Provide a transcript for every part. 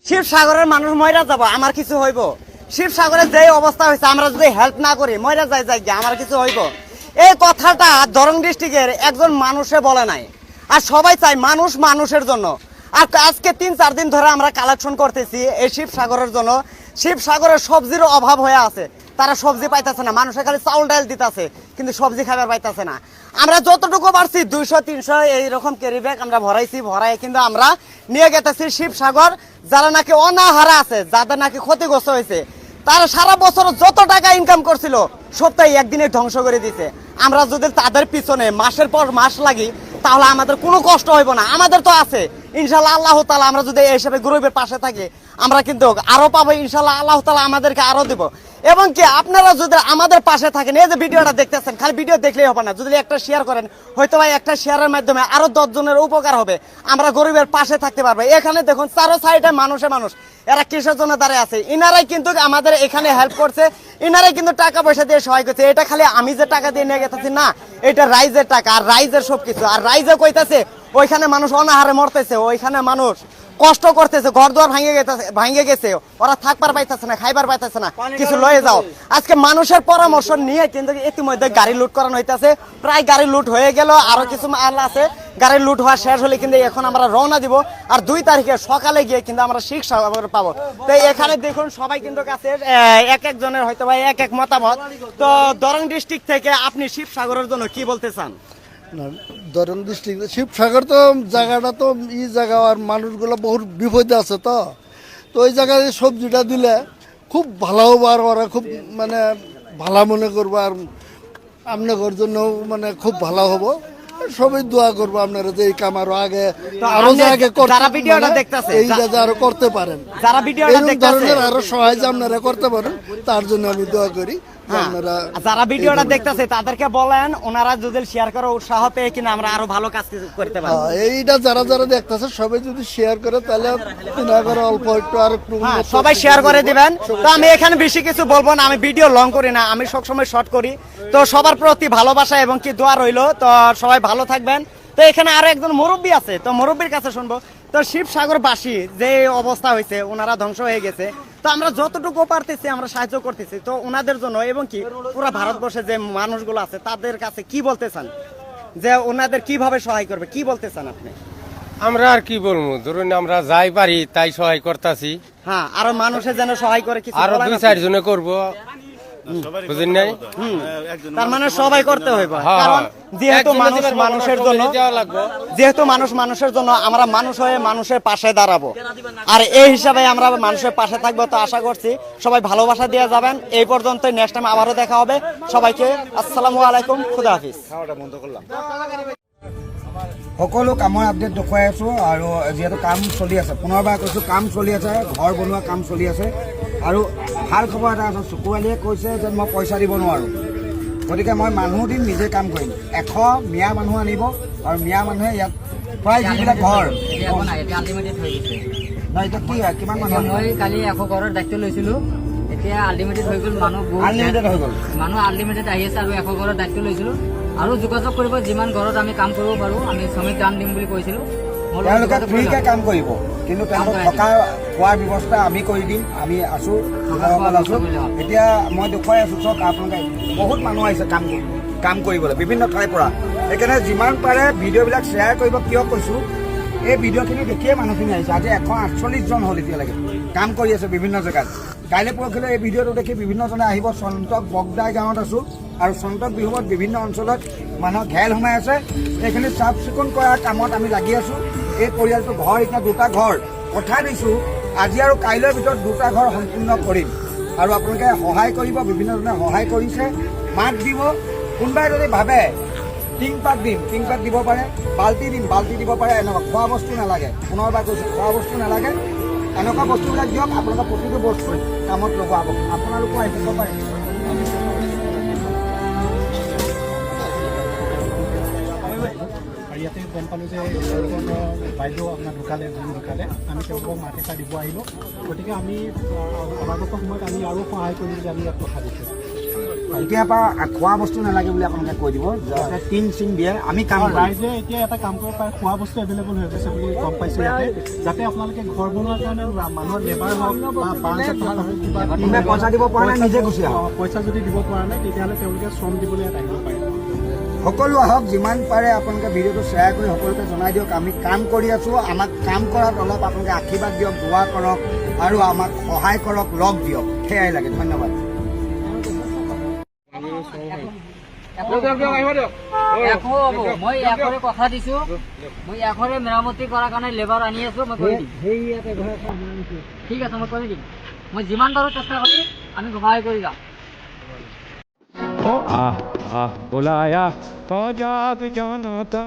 শিবসাগরের মানুষ ময়রা যাব, আমার কিছু হইব? শিবসাগরের যে অবস্থা হয়েছে আমরা যদি হেল্প না করি ময়রা যাই আমার কিছু হইব? এই কথাটা দরং ডিস্ট্রিক্টের একজন মানুষে বলে নাই। আর সবাই চাই মানুষ মানুষের জন্য। আর আজকে 3-4 দিন ধরে আমরা কালেকশন করতেছি এই শিবসাগরের জন্য। শিবসাগরের সবজির অভাব হয়ে আছে, তারা সবজি পাইতেছে না, মানুষের খালি চাউল ডাল দিতেছে কিন্তু সবজি খাবার পাইতেছে না। আমরা যতটুকু পারছি 200-300 এইরকম ক্যারি ব্যাগ আমরা ভরাই কিন্তু আমরা নিয়ে গেতেছি শিবসাগর। যারা নাকি অনাহারা আছে, যাদের নাকি ক্ষতিগ্রস্ত হয়েছে, তারা সারা বছর যত টাকা ইনকাম করছিল সপ্তাহে একদিনে ধ্বংস করে দিছে। আমরা যদি তাদের পিছনে মাসের পর মাস লাগি তাহলে আমাদের কোনো কষ্ট হইব না। আমাদের তো আছে ইনশাল্লাহ, আল্লাহ তাআলা আমরা যদি এই হিসাবে গরিবের পাশে থাকি আমরা কিন্তু আরো পাবো ইনশাল্লাহ, আল্লাহ তাআলা আমাদেরকে আরো দিব। এবং কি আপনারা যদি আমাদের পাশে থাকেন, এই যে ভিডিওটা দেখতেছেন, খালি ভিডিও দেখলেই হবে না, যদি একটা শেয়ার করেন হয়তো ভাই একটা শেয়ারের মাধ্যমে আরো 10 জনের উপকার হবে, আমরা গরিবের পাশে থাকতে পারবো। এখানে দেখুন চারো সাইডে মানুষ, এরা কিসের জন্য দাঁড়িয়ে আছে? ইনারাই কিন্তু আমাদের এখানে হেল্প করছে, ইনারাই কিন্তু টাকা পয়সা দিয়ে সহায় করছে। এটা খালি আমি যে টাকা দিয়ে নিয়ে গেছি না, এটা রাইজের টাকা আর রাইজের সবকিছু। আর রাইজে কইতাছে ওইখানে মানুষ অনাহারে মরতেছে, ওইখানে মানুষ কষ্ট করতেছে, ঘর দুয়ার ভাঙে গেছে, ওরা থাকবার পাইতেছে না, খাইবার পাইতেছে না, কিছু লয়ে যাও। আজকে মানুষের পরামর্শ নিয়ে কিন্তু ইতিমধ্যে গাড়ি লুট করানো হইতেছে, প্রায় গাড়ি লুট হয়ে গেল, আরো কিছু মাল আছে। গাড়ি লুট হওয়া শেষ হলে কিন্তু এখন আমরা রওনা দিব, আর 2 তারিখে সকালে গিয়ে কিন্তু আমরা শিবসাগর পাবো। তো এখানে দেখুন সবাই কিন্তু কাছে এক একজনের হয়তো ভাই এক এক মতামত। তো দরং ডিস্ট্রিক্ট থেকে আপনি শিবসাগরের জন্য কি বলতে চান? দরং ডিস্ট্রিক্ট শিবসাগর তো জায়গাটা তো এই জায়গা, আর মানুষগুলো বহুত বিপদে আছে। তো ওই জায়গায় সবজিটা দিলে খুব ভালো হবো, আর ওরা খুব মানে ভালো মনে করবো, আর আপনাদের জন্য মানে খুব ভালো হবো। সবাই দোয়া করবো আপনারা যে এই কাম আরো আগে যারা ভিডিওটা দেখতেছে এইটা আরো করতে পারেন, যারা ভিডিওটা দেখতেছে আরো সহায় যে আপনারা করতে পারেন, তার জন্য আমি দোয়া করি। যারা ভিডিওটা দেখতেছে তাদেরকে বলেন ওনারা যদি শেয়ার করে উৎসাহ পেয়ে কিনা আমরা আরো ভালো কাজ করতে পারবো। এইটা যারা যারা দেখতেছে সবাই যদি শেয়ার করে তাহলে অল্প একটু আর একটু সবাই শেয়ার করে দিবেন। তো আমি এখানে বেশি কিছু বলবো না, আমি ভিডিও লং করি না, আমি সবসময় শর্ট করি। তো সবার প্রতি ভালোবাসা এবং কি দোয়া রইলো। তো সবাই ভালো থাকবেন। তো এখানে আরো একজন মুরব্বী আছে, তো মুরব্বীর কাছে শুনবো। তো শিবসাগরবাসী যে অবস্থা হয়েছে, ওনারা ধ্বংস হয়ে গেছে, তো আমরা যতটুকু পারতেছি আমরা সাহায্য করতেছি। তো ওনাদের জন্য এবং কি পুরো ভারতবর্ষে যে মানুষগুলো আছে তাদের কাছে কি বলতে চান, যে ওনাদের কিভাবে সহায় করবে, কি বলতে চান আপনি? আমরা আর কি বলবো, ধরুন আমরা যাই পারি তাই সহায় করতেছি। হ্যাঁ, আরো মানুষের যেন সহায় করে, কিছু আরো 2-4 জনে করবো, বুঝলেন নাই? তার মানে সবাই করতে হইব, কারণ যেহেতু মানুষ মানুষের জন্য, যেহেতু মানুষ মানুষের জন্য, আমরা মানুষ হয়ে মানুষের পাশে দাঁড়াবো। আর এই হিসাবে আমরা মানুষের পাশে থাকবো। তো আশা করছি সবাই ভালোবাসা দিয়ে যাবেন। এই পর্যন্ত, নেক্সট টাইম আবারও দেখা হবে। সবাইকে আসসালামু আলাইকুম, খুদা হাফিজ। সকলো কামৰ আপডেট দেখুৱাই আছোঁ, আৰু যিহেতু কাম চলি আছে, পুনৰবাৰ কৈছোঁ কাম চলি আছে, ঘৰ বনোৱা কাম চলি আছে। আৰু ভাল খবৰ এটা আছে, চকুৱালীয়ে কৈছে যে মই পইচা দিব নোৱাৰোঁ, গতিকে মই মানুহ দিম, নিজে কাম কৰিম। 100 মিয়া মানুহ আনিব, আৰু মিয়া মানুহে ইয়াত প্ৰায় যিবিলাক ঘৰ এতিয়া কি হয়, কিমান মানুহ? মই কালি 100 ঘৰৰ দায়িত্ব লৈছিলোঁ, এতিয়া আল্টিমেটেড হৈ গ'ল, মানুহ আনলিমিটেড হৈ গ'ল, মানুহ আনলিমিটেড আহি আছে। আৰু 100 ঘৰৰ দায়িত্ব লৈছিলোঁ, আৰু যোগাযোগ কৰিব, যিমান ঘৰত আমি কাম কৰিব পাৰোঁ, আমি শ্ৰমিক দান দিম বুলি কৈছিলোঁ। তেওঁলোকে ফ্ৰীকৈ কাম কৰিব, কিন্তু তেওঁলোকক থকা খোৱাৰ ব্যৱস্থা আমি কৰি দিম। আমি আছোঁ, যুৱকসকল আছোঁ। এতিয়া মই দেখুৱাই আছোঁ, চব আপোনালোকে বহুত মানুহ আহিছে কাম কৰিবলৈ বিভিন্ন ঠাইৰ পৰা। সেইকাৰণে যিমান পাৰে ভিডিঅ'বিলাক শ্বেয়াৰ কৰিব। কিয় কৈছোঁ, এই ভিডিঅ'খিনি দেখিয়ে মানুহখিনি আহিছে। আজি 148 জন হ'ল এতিয়ালৈকে কাম কৰি আছে বিভিন্ন জেগাত। কাইলৈ পৰহিলৈ এই ভিডিঅ'টো দেখি বিভিন্নজনে আহিব। চন্তক বগদাই গাঁৱত আছোঁ, আৰু চন্তক বিহুত বিভিন্ন অঞ্চলত মানুহৰ ঘেল সোমাই আছে। এইখিনি চাফ চিকুণ কৰাৰ কামত আমি লাগি আছোঁ। এই পৰিয়ালটো ঘৰ, এতিয়া 2টা ঘৰ কথা দিছোঁ, আজি আৰু কাইলৈৰ ভিতৰত 2টা ঘৰ সম্পূৰ্ণ কৰিম। আৰু আপোনালোকে সহায় কৰিব, বিভিন্নজনে সহায় কৰিছে, মাত দিব। কোনোবাই যদি ভাবে টিংপাত দিম, টিংপাত দিব পাৰে, বাল্টি দিম, বাল্টি দিব পাৰে। এনেকুৱা খোৱা বস্তু নালাগে, পুনৰবাৰ কৈছোঁ খোৱা বস্তু নালাগে, এনেকুৱা বস্তুবিলাক দিয়ক। আপোনালোকৰ প্ৰতিটো বস্তু কামত লগাব, আপোনালোকো আহিব পাৰে। ইয়াতে গম পালোঁ যে বাইদেউ আপোনাৰ ঢুকালে, আমি তেওঁলোকক মাত এটা দিব আহিলোঁ। গতিকে আমি অনাগত সময়ত আমি আৰু সহায় কৰিম বুলি আমি ইয়াত কথা দিছোঁ। এতিয়াৰ পৰা খোৱা বস্তু নালাগে বুলি আপোনালোকে কৈ দিব, যাতে টিন চিন দিয়ে আমি কাম কৰিম। ৰাইজে এতিয়া এটা কাম কৰিব পাৰে, খোৱা বস্তু এভেইলেবল হৈ গৈছে বুলি গম পাইছোঁ ইয়াতে, যাতে আপোনালোকে ঘৰ বনোৱাৰ কাৰণে মানুহৰ লেবাৰ হওক বা বাঁহ কিবা কোনোবাই পইচা দিব পৰা নাই নিজে গুচি আহক। পইচা যদি দিব পৰা নাই তেতিয়াহ'লে তেওঁলোকে শ্ৰম দিবলৈ ইয়াত আহিব পাৰে। সকলো আহক, যিমান পাৰে আপোনালোকে ভিডিঅ'টো শ্বেয়াৰ কৰি সকলোকে জনাই দিয়ক আমি কাম কৰি আছোঁ। আমাক কাম কৰাত অলপ আপোনালোকে আশীৰ্বাদ দিয়ক, দোৱা কৰক আৰু আমাক সহায় কৰক, লগ দিয়ক, সেয়াই লাগে। ধন্যবাদ। একো হ'ব, মই এশৰে কথা দিছোঁ, মই এশৰে মেৰামতি কৰাৰ কাৰণে লেবাৰ আনি আছোঁ, মই কৰি দিম। ঠিক আছে, মই কৰি দিম। মই যিমান পাৰোঁ চেষ্টা কৰিম, আমি সহায় কৰি যাম। बुलाया तो जाग जनता।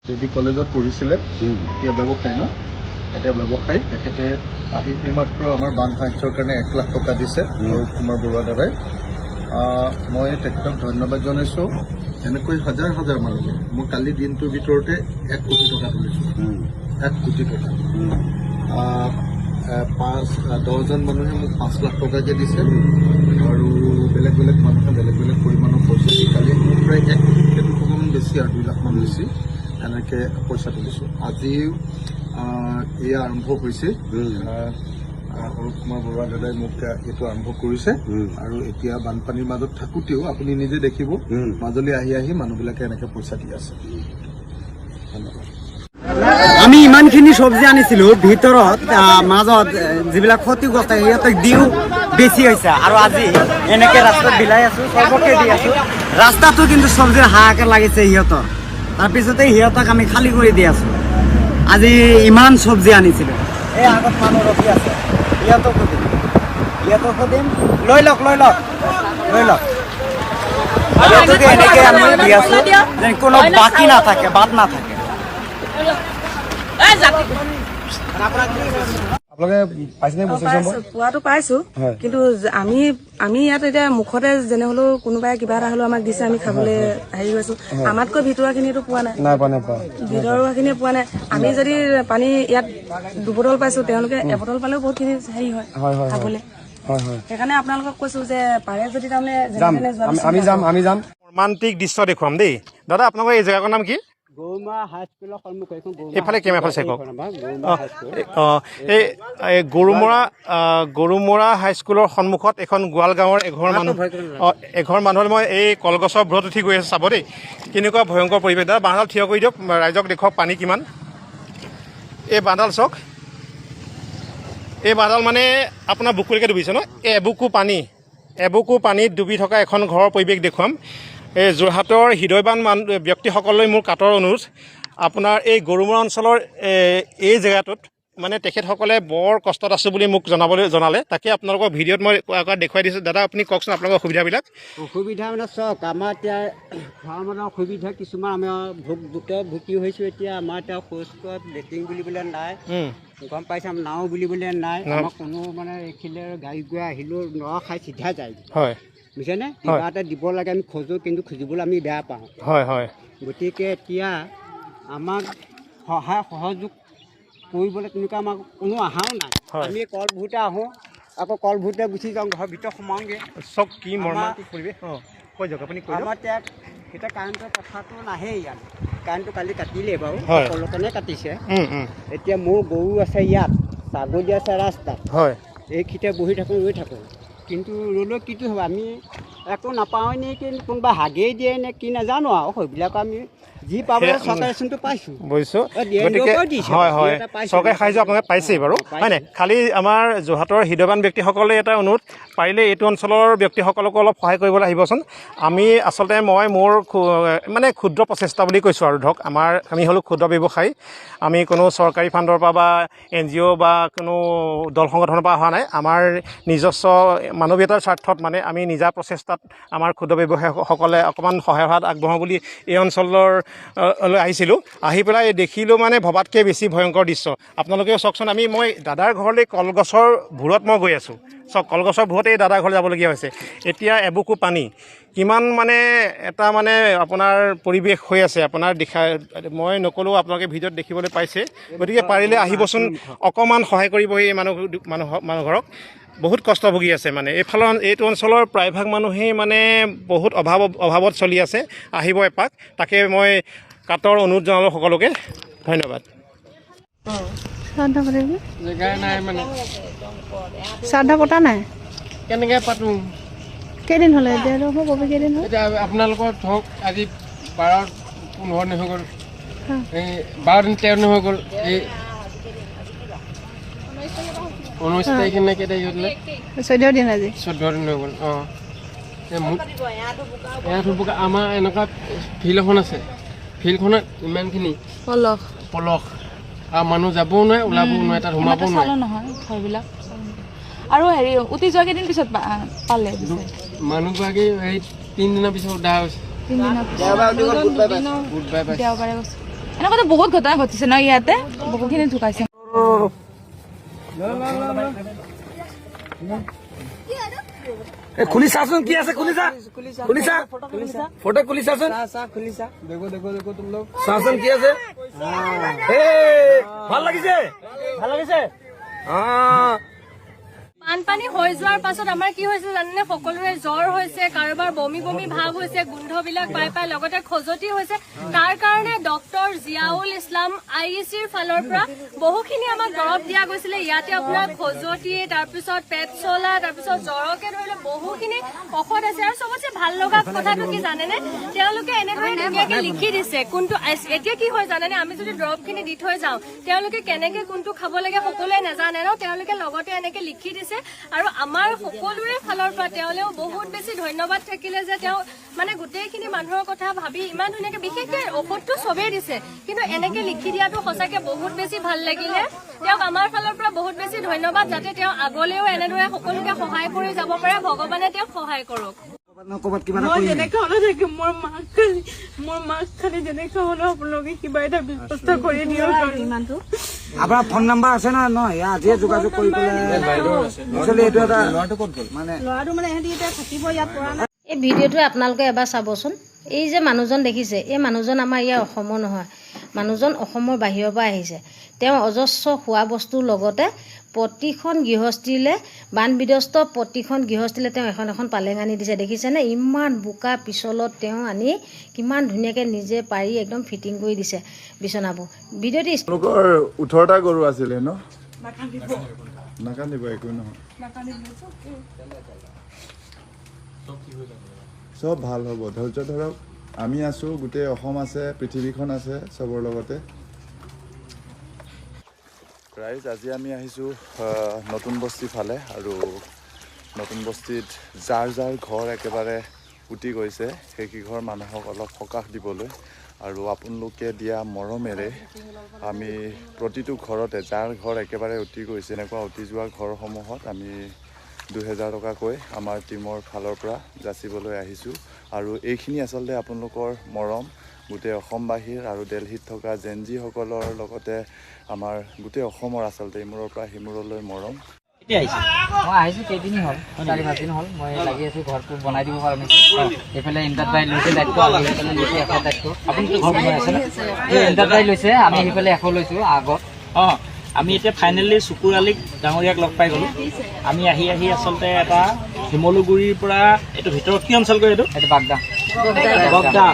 যদি কলেজত পঢ়িছিলে, এতিয়া ব্যৱসায় ন, এতিয়া ব্যৱসায় তেখেতে আহি এইমাত্ৰ আমাৰ বান সাহায্যৰ কাৰণে 1 লাখ টকা দিছে অৰূপ কুমাৰ বৰুৱা দাদাই। মই তেখেতক ধন্যবাদ জনাইছোঁ। এনেকৈ হাজাৰ হাজাৰ মানুহে মই কালি দিনটোৰ ভিতৰতে 1 কোটি টকা তুলিছোঁ, 1 কোটি টকা। 10জন মানুহে মোক 5 লাখ টকাকৈ দিছে আৰু বেলেগ বেলেগ মানুহে বেলেগ বেলেগ পৰিমাণৰ পইচা দি কালি মোৰ প্ৰায় 1 কোটিতকৈ অকণমান বেছি আৰু 2 লাখমান বেছি এনেকৈ পইচা তুলিছোঁ। আজিও এয়া আৰম্ভ হৈছে। অৰূপ কুমাৰ বৰুৱা দাদাই মোক এইটো আৰম্ভ কৰিছে আৰু এতিয়া বানপানীৰ মাজত থাকোঁতেও আপুনি নিজে দেখিব মাজুলী আহি আহি মানুহবিলাকে এনেকৈ পইচা দি আছে। ধন্যবাদ। আমি ইমানখিনি চব্জি আনিছিলো, ভিতৰত মাজত যিবিলাক ক্ষতিগ্ৰস্ত সিহঁতক দিও বেছি হৈছে আৰু আজি এনেকে ৰাস্তাত বিলাই আছো, চবকে দি আছো। ৰাস্তাটো কিন্তু চব্জিৰ হাহাকাৰ লাগিছে সিহঁতৰ, তাৰপিছতে সিহঁতক আমি খালী কৰি দি আছো। আজি ইমান চব্জি আনিছিলো, এই আগত মানুহ ৰখি আছে, সিহঁতকো দিম, লৈ লওক সিহঁতকে এনেকে আমি দি আছো যেন কোনো বাকী নাথাকে, বাদ নাথাকে। পোৱাটো পাইছো, কিন্তু আমি ইয়াত এতিয়া মুখতে যেনে হলেও কোনোবাই কিবা এটা হলেও আমাক দিছে, আমি খাবলৈ হেৰি হৈছো। আমাতকৈ ভিতৰুৱা খিনিতো পোৱা নাই, ভিতৰুৱা খিনিয়ে পোৱা নাই। আমি যদি পানী ইয়াত 2 বটল পাইছো, তেওঁলোকে 1 বটল পালেও বহুত খিনি হেৰি হয় খাবলৈ। সেইকাৰণে আপোনালোকক কৈছো যে পাৰে যদি তাৰমানে আমি যাম। ৰোমান্টিক দৃশ্য দেখুৱাম দেই। দাদা আপোনালোকৰ এই জেগাৰ নাম কি? গৰুমৰা হাইস্কুলৰ সন্মুখত এইফালে কেমেৰাফালে চাই কওক। এই গৰুমৰা হাইস্কুলৰ সন্মুখত এখন গোৱাল গাঁৱৰ এঘৰ মানুহৰ মই এই কলগছৰ ভূৰত উঠি গৈ আছোঁ। চাব দেই কেনেকুৱা ভয়ংকৰ পৰিৱেশ। দাদা বাঁহডাল থিয় কৰি দিয়ক, ৰাইজক দেখুৱাওক পানী কিমান। এই বাঁহডাল চাওক, এই বাঁহডাল মানে আপোনাৰ বুকুলৈকে ডুবিছে ন। এই এবুকু পানীত ডুবি থকা এখন ঘৰৰ পৰিৱেশ দেখুৱাম। এই যোৰহাটৰ হৃদয়বান ব্যক্তিসকললৈ মোৰ কাটৰ অনুৰোধ, আপোনাৰ এই গৰুমৰা অঞ্চলৰ এই জেগাটোত মানে তেখেতসকলে বৰ কষ্টত আছোঁ বুলি মোক জনালে। তাকে আপোনালোকৰ ভিডিঅ'ত মই দেখুৱাই দিছোঁ। দাদা আপুনি কওকচোন আপোনালোকৰ অসুবিধাবিলাক। অসুবিধা মানে চাওক, আমাৰ এতিয়া খোৱা মানুহৰ অসুবিধা কিছুমান আমি ভুগি হৈছোঁ। এতিয়া আমাৰ এতিয়া শৌচ লেট্ৰিন বুলিবলৈ নাই, গম পাইছে, নাও বুলিবলৈ নাই। আমাৰ কোনো মানে এইখিনিলে গাড়ী গৈ আহিলেও ন খাই চিধা যায়, হয় বুজিছেনে। কিবা এটা দিব লাগে আমি খোজোঁ, কিন্তু খুজিবলৈ আমি বেয়া পাওঁ। গতিকে এতিয়া আমাক সহায় সহযোগ কৰিবলৈ তেনেকুৱা আমাক কোনো অহাও নাই। আমি কলভূতে আহোঁ, আকৌ কলভূতে গুচি যাওঁ, ঘৰৰ ভিতৰত সোমাওঁগৈ। চব কি মৰ্মান্তিক পৰিৱেশ। কৈ যাওক আপুনি। আমাৰ এতিয়া কাৰেণ্টৰ কথাটো নাহেই ইয়াত। কাৰেণ্টটো কালি কাটিলে বাৰু, সকলোকনে কাটিছে। এতিয়া মোৰ গৰু আছে ইয়াত, ছাগলী আছে ৰাস্তাত, এইখিনিতে বহি থাকোঁ, ৰৈ থাকোঁ। কিন্তু ৰ'লেও কিটো হ'ব, আমি একো নাপাওঁ নে কি, কোনোবা হাগেই দিয়ে নে কি নাজানো আৰু। সেইবিলাক আমি যি পাব চৰকাৰে চোনটো পাইছোঁ, বুজিছোঁ। গতিকে হয় চৰকাৰী সাহায্য আপোনালোকে পাইছেই বাৰু, হয় নাই। খালি আমাৰ যোৰহাটৰ হৃদয়বান ব্যক্তিসকলে এটা অনুৰোধ, পাৰিলে এইটো অঞ্চলৰ ব্যক্তিসকলকো অলপ সহায় কৰিবলৈ আহিবচোন। আমি আচলতে মোৰ মানে ক্ষুদ্ৰ প্ৰচেষ্টা বুলি কৈছোঁ আৰু ধৰক আমি হ'লোঁ ক্ষুদ্ৰ ব্যৱসায়ী। আমি কোনো চৰকাৰী ফাণ্ডৰ পৰা বা NGO বা কোনো দল সংগঠনৰ পৰা অহা নাই। আমাৰ নিজস্ব মানৱীয়তাৰ স্বাৰ্থত মানে আমি নিজা প্ৰচেষ্টাত আমাৰ ক্ষুদ্ৰ ব্যৱসায়ীসকলে অকণমান সহায়ৰ হাত আগবঢ়াওঁ বুলি এই অঞ্চলৰ আহিছিলোঁ। আহি পেলাই দেখিলোঁ মানে ভবাতকৈ বেছি ভয়ংকৰ দৃশ্য। আপোনালোকেও চাওকচোন, মই দাদাৰ ঘৰলৈ কলগছৰ ভূৰত মই গৈ আছোঁ। চাওক কলগছৰ ভূৰতে এই দাদা ঘৰলৈ যাবলগীয়া হৈছে। এতিয়া এবুকু পানী কিমান মানে এটা মানে আপোনাৰ পৰিৱেশ হৈ আছে আপোনাৰ মই নক'লেও আপোনালোকে ভিডিঅ'ত দেখিবলৈ পাইছে। গতিকে পাৰিলে আহিবচোন, অকণমান সহায় কৰিব এই মানুহ ঘৰক। বহুত কষ্ট ভুগি আছে মানে এইটো অঞ্চলৰ প্ৰায়ভাগ মানুহেই মানে বহুত অভাৱত চলি আছে। আহিব এপাক, তাকে মই কাটৰ অনুৰোধ জনালোঁ সকলোকে। ধন্যবাদ। জেগাই নাই মানে শ্ৰাদ্ধ পতা নাই কেনেকৈ পাতোঁ কেইদিন হ'লে এতিয়া কেইদিন হ'ল এতিয়া আপোনালোকৰ ধৰক আজি 12-15 দিন হৈ গ'ল, এই 12 দিন 13 দিন হৈ গ'ল। এই 19 তাৰিখে নে কেই তাৰিখ হৈছিলে 14 দিন আজি 14 দিন হৈ গ'ল। অঁ ইয়াত বোকা আমাৰ এনেকুৱা ফিল্ড এখন আছে, ফিল্ডখনত ইমানখিনি পলস আৰু মানুহ যাবও নোৱাৰে, ওলাবও নোৱাৰে, তাত সোমাবও নোৱাৰে নহয় ঘৰবিলাক। আৰু হেৰি উটি যোৱা কেইদিন পিছত পালে মানুহগৰাকী এই 3 দিনৰ পিছত উদ্ধাৰ হৈছে। দেওবাৰে এনেকুৱাতো বহুত ঘটনা ঘটিছে ন ইয়াতে, বহুখিনি ঢুকাইছে। খুলি চাচোন কি আছে, খুলি চা ফটো খুলি চাচোন, চাচোন কি আছে। ভাল লাগিছে বানপানী হৈ যোৱাৰ পাছত আমাৰ কি হৈছে জানেনে, সকলোৰে জ্বৰ হৈছে, কাৰোবাৰ বমি ভাৱ হৈছে, গোন্ধবিলাক পাই লগতে খজুৱতি হৈছে। তাৰ কাৰণে ডক্টৰ জিয়াউল ইছলাম IECৰ ফালৰ পৰা বহুখিনি আমাক দৰৱ দিয়া গৈছিলে। ইয়াতে আপোনাৰ খজুৱতি, তাৰপিছত পেট চলা, তাৰপিছত জ্বৰকে ধৰিলে বহুখিনি ঔষধ আছে। আৰু চবতছে ভাল লগা কথাটো কি জানেনে, তেওঁলোকে এনেদৰে ধুনীয়াকে লিখি দিছে কোনটো। এতিয়া কি হয় জানেনে, আমি যদি দৰৱখিনি দি থৈ যাওঁ, তেওঁলোকে কেনেকে কোনটো খাব লাগে সকলোৱে নাজানে ন, তেওঁলোকে লগতে এনেকে লিখি দিছে। আৰু আমাৰ সকলোৰে ফালৰ পৰা তেওঁলেও বহুত বেছি ধন্যবাদ থাকিলে যে তেওঁ মানে গোটেইখিনি মানুহৰ কথা ভাবি ইমান ধুনীয়াকে, বিশেষকৈ ঔষধটো চবেই দিছে, কিন্তু এনেকে লিখি দিয়াটো সঁচাকে বহুত বেছি ভাল লাগিলে। তেওঁক আমাৰ ফালৰ পৰা বহুত বেছি ধন্যবাদ, যাতে তেওঁ আগলেও এনেদৰে সকলোকে সহায় কৰি যাব পাৰে। ভগৱানে তেওঁক সহায় কৰক। মই যেনেকে হ'লেও থাকিম, মোৰ মাক খালি যেনেকে হ'লেও আপোনালোকে কিবা এটা ব্যৱস্থা কৰি দিয়ক। ইমানটো আপোনাৰ ফোন নাম্বাৰ আছে না নহয়, আজিয়ে যোগাযোগ কৰি পেলাই এইটো এটা মানে ল'ৰাটো মানে এহেঁতি এতিয়া থাকিব ইয়াত পৰা নাই। এই ভিডিঅ'টো আপোনালোকে এবাৰ চাবচোন। এই যে মানুহজন দেখিছে, এই মানুহজন আমাৰ ইয়াৰ অসমৰ নহয়, মানুহজন অসমৰ বাহিৰৰ পৰা আহিছে। তেওঁ অজস্ৰ খোৱা বস্তুৰ লগতে প্ৰতিখন গৃহস্থীলে, বানবিধ্বস্ত প্ৰতিখন গৃহস্থীলে তেওঁ এখন পালেং আনি দিছে। দেখিছেনে, ইমান বোকা পিছলত তেওঁ আনি কিমান ধুনীয়াকৈ নিজে পাৰি একদম ফিটিং কৰি দিছে বিচনাবোৰ। ভিডিঅ'টি 18টা গৰু আছিলে ন, নাকান্দিব একো নহয়, চব ভাল হ'ব, ধৈৰ্য ধৰক। আমি আছোঁ, গোটেই অসম আছে, পৃথিৱীখন আছে, চবৰ লগতে। ৰাইজ, আজি আমি আহিছোঁ নতুন বস্তি ফালে, আৰু নতুন বস্তিত যাৰ ঘৰ একেবাৰে উটি গৈছে, সেইকেইঘৰ মানুহক অলপ সকাহ দিবলৈ আৰু আপোনালোকে দিয়া মৰমেৰে আমি প্ৰতিটো ঘৰতে, যাৰ ঘৰ একেবাৰে উটি গৈছে, এনেকুৱা উটি যোৱা ঘৰসমূহত আমি 2000 টকাকৈ আমাৰ টীমৰ ফালৰ পৰা যাচিবলৈ আহিছোঁ। আৰু এইখিনি আচলতে আপোনালোকৰ মৰম, গোটেই অসমবাসীৰ আৰু দিল্লীত থকা জেনজিসকলৰ লগতে আমাৰ গোটেই অসমৰ আচলতে ইমূৰৰ পৰা সিমূৰলৈ মৰম। মই আহিছোঁ কেইদিন হ'ল, 4-5 দিন হ'ল। মই লাগি আছোঁ ঘৰটো বনাই দিব কাৰণে। এইফালে ইণ্টাৰপ্ৰাইজ লৈছে দায়িত্ব, আমি সেইফালে লৈছে 100 দায়িত্ব। আপুনিতো ঘৰ বনাই আছে ন, এই ইণ্টাৰপ্ৰাইজ লৈছে, আমি সেইফালে 100 লৈছোঁ আগত। আমি এতিয়া ফাইনেলি চুকুৰ আলিক ডাঙৰীয়াক লগ পাই গ'লোঁ। আমি আহি আচলতে এটা শিমলুগুৰিৰ পৰা, এইটো ভিতৰত কি অঞ্চল কয়, এইটো বাগদা,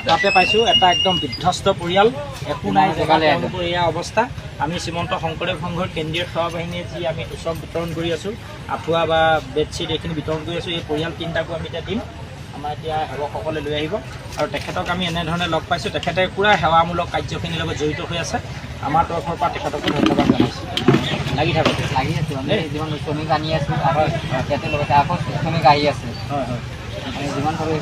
তাতে পাইছোঁ এটা একদম বিধ্বস্ত পৰিয়াল, একো নাই জেগালৈ এয়া অৱস্থা। আমি শ্ৰীমন্ত শংকৰদেৱ সংঘৰ কেন্দ্ৰীয় সেৱা বাহিনীয়ে যি আমি তোষক বিতৰণ কৰি আছোঁ, আঁঠুৱা বা বেডশ্বীট এইখিনি বিতৰণ কৰি আছোঁ। এই পৰিয়াল 3টাকো আমি এতিয়া দিম, আমাৰ এতিয়া সেৱকসকলে লৈ আহিব। আৰু তেখেতক আমি এনেধৰণে লগ পাইছোঁ, তেখেতে পূৰা সেৱামূলক কাৰ্যখিনিৰ লগত জড়িত হৈ আছে। আমাৰ তৰফৰ পৰা তেখেতকো ধন্যবাদ জনাইছোঁ। লাগি থাকক, লাগি আছোঁ আমি, যিমান শ্ৰমিক আনি আছোঁ, ইয়াতে লগতে আকৌ শ্ৰমিক আহি আছে, আমি যিমান পাৰোঁ